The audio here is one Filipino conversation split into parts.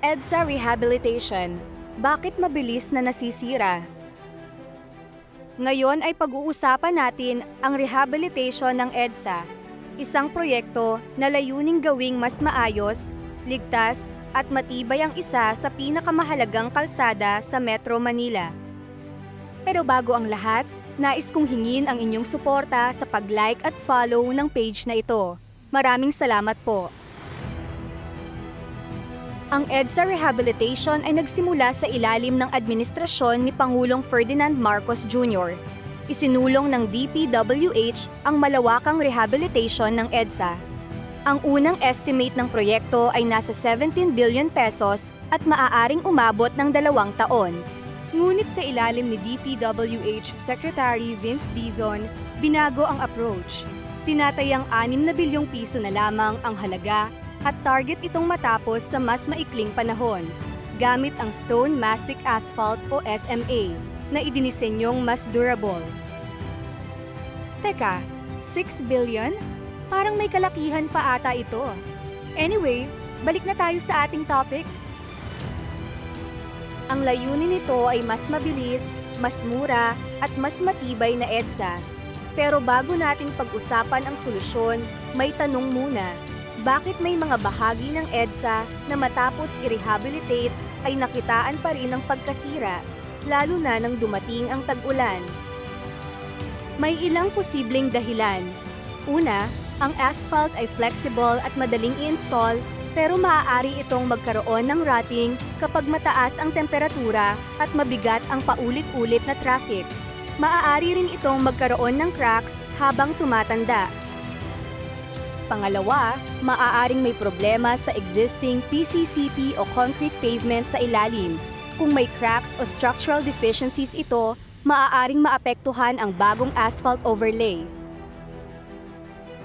EDSA Rehabilitation. Bakit mabilis na nasisira? Ngayon ay pag-uusapan natin ang rehabilitation ng EDSA, isang proyekto na layuning gawing mas maayos, ligtas, at matibay ang isa sa pinakamahalagang kalsada sa Metro Manila. Pero bago ang lahat, nais kong hingin ang inyong suporta sa pag-like at follow ng page na ito. Maraming salamat po. Ang EDSA Rehabilitation ay nagsimula sa ilalim ng administrasyon ni Pangulong Ferdinand Marcos Jr. Isinulong ng DPWH ang malawakang rehabilitation ng EDSA. Ang unang estimate ng proyekto ay nasa 17 billion pesos at maaaring umabot ng 2 taon. Ngunit sa ilalim ni DPWH Secretary Vince Dizon, binago ang approach. Tinatayang 6 na bilyong piso na lamang ang halaga at target itong matapos sa mas maikling panahon, gamit ang Stone Mastic Asphalt o SMA, na idinisenyong mas durable. Teka, 6 billion? Parang may kalakihan pa ata ito. Anyway, balik na tayo sa ating topic. Ang layunin nito ay mas mabilis, mas mura, at mas matibay na EDSA. Pero bago natin pag-usapan ang solusyon, may tanong muna. Bakit may mga bahagi ng EDSA na matapos i-rehabilitate ay nakitaan pa rin ng pagkasira, lalo na nang dumating ang tag-ulan? May ilang posibleng dahilan. Una, ang asphalt ay flexible at madaling i-install, pero maaari itong magkaroon ng rotting kapag mataas ang temperatura at mabigat ang paulit-ulit na traffic. Maaari rin itong magkaroon ng cracks habang tumatanda. Pangalawa, maaaring may problema sa existing PCCP o concrete pavement sa ilalim. Kung may cracks o structural deficiencies ito, maaaring maapektuhan ang bagong asphalt overlay.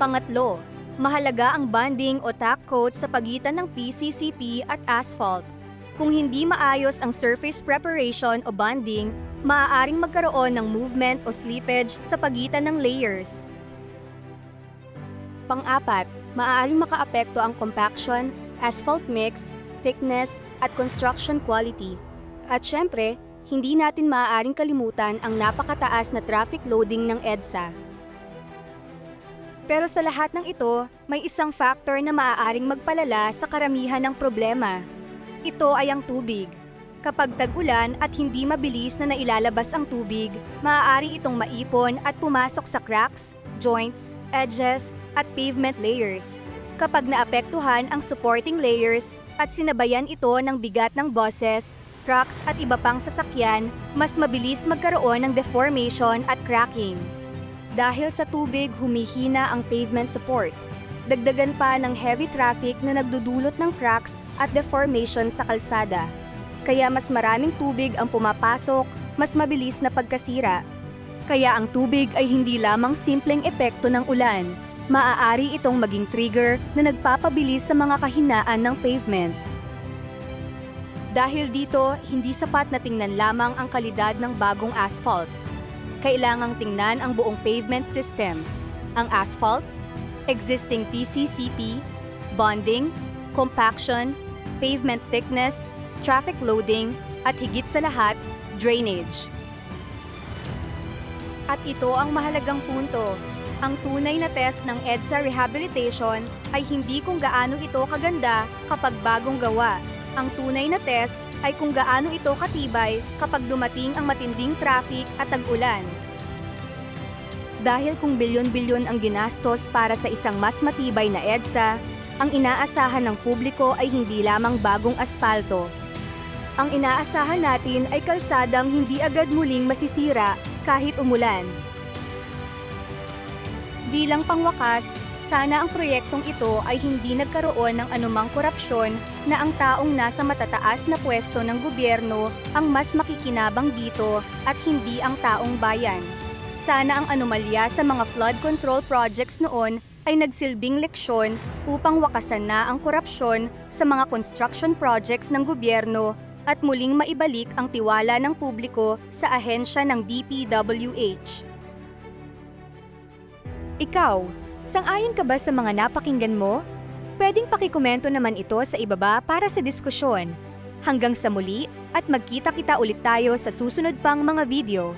Pangatlo, mahalaga ang bonding o tack coat sa pagitan ng PCCP at asphalt. Kung hindi maayos ang surface preparation o bonding, maaaring magkaroon ng movement o slippage sa pagitan ng layers. Pang-apat, maaaring makaapekto ang compaction, asphalt mix, thickness, at construction quality. At syempre, hindi natin maaaring kalimutan ang napakataas na traffic loading ng EDSA. Pero sa lahat ng ito, may isang factor na maaaring magpalala sa karamihan ng problema. Ito ay ang tubig. Kapag tag-ulan at hindi mabilis na nailalabas ang tubig, maaari itong maipon at pumasok sa cracks, joints, edges, at pavement layers. Kapag naapektuhan ang supporting layers at sinabayan ito ng bigat ng buses, trucks at iba pang sasakyan, mas mabilis magkaroon ng deformation at cracking. Dahil sa tubig, humihina ang pavement support. Dagdagan pa ng heavy traffic na nagdudulot ng cracks at deformation sa kalsada. Kaya mas maraming tubig ang pumapasok, mas mabilis na pagkasira. Kaya ang tubig ay hindi lamang simpleng epekto ng ulan. Maaari itong maging trigger na nagpapabilis sa mga kahinaan ng pavement. Dahil dito, hindi sapat na tingnan lamang ang kalidad ng bagong asphalt. Kailangang tingnan ang buong pavement system. Ang asphalt, existing PCCP, bonding, compaction, pavement thickness, traffic loading, at higit sa lahat, drainage. At ito ang mahalagang punto. Ang tunay na test ng EDSA Rehabilitation ay hindi kung gaano ito kaganda kapag bagong gawa. Ang tunay na test ay kung gaano ito katibay kapag dumating ang matinding traffic at tag-ulan. Dahil kung bilyon-bilyon ang ginastos para sa isang mas matibay na EDSA, ang inaasahan ng publiko ay hindi lamang bagong aspalto. Ang inaasahan natin ay kalsadang hindi agad muling masisira kahit umulan. Bilang pangwakas, sana ang proyektong ito ay hindi nagkaroon ng anumang korupsyon na ang taong nasa matataas na pwesto ng gobyerno ang mas makikinabang dito at hindi ang taong bayan. Sana ang anomalya sa mga flood control projects noon ay nagsilbing leksyon upang wakasan na ang korupsyon sa mga construction projects ng gobyerno at muling maibalik ang tiwala ng publiko sa ahensya ng DPWH. Ikaw, sang-ayon ka ba sa mga napakinggan mo? Pwedeng pakikomento naman ito sa ibaba para sa diskusyon. Hanggang sa muli at magkita-kita ulit tayo sa susunod pang mga video.